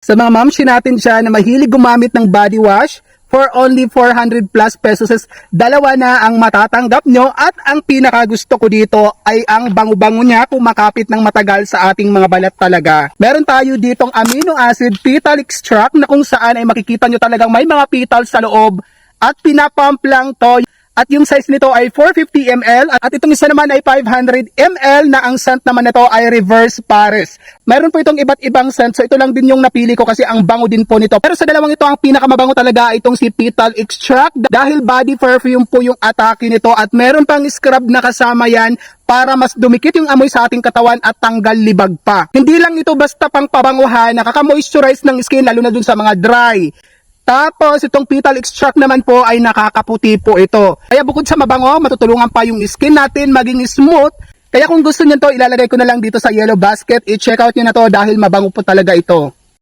Sa mga mamshi natin siya na mahilig gumamit ng body wash, for only 400 plus pesos, dalawa na ang matatanggap nyo at ang pinakagusto ko dito ay ang bango-bango niya kumakapit ng matagal sa ating mga balat talaga. Meron tayo ditong amino acid petal extract na kung saan ay makikita nyo talagang may mga petals sa loob at pinapump lang to. At yung size nito ay 450 ml at itong isa naman ay 500 ml na ang scent naman nito ay reverse Paris. Mayroon po itong iba't ibang scent, so ito lang din yung napili ko kasi ang bango din po nito. Pero sa dalawang ito, ang pinakamabango talaga itong si Petal Extract dahil body perfume po yung atake nito at meron pang scrub na kasama yan para mas dumikit yung amoy sa ating katawan at tanggal libag pa. Hindi lang ito basta pang pabanguhan, nakaka-moisturize ng skin lalo na dun sa mga dry. Tapos, itong petal extract naman po ay nakakaputi po ito. Kaya bukod sa mabango, matutulungan pa yung skin natin maging smooth. Kaya kung gusto niyo to, ilalagay ko na lang dito sa yellow basket. I-check out nyo na to dahil mabango po talaga ito.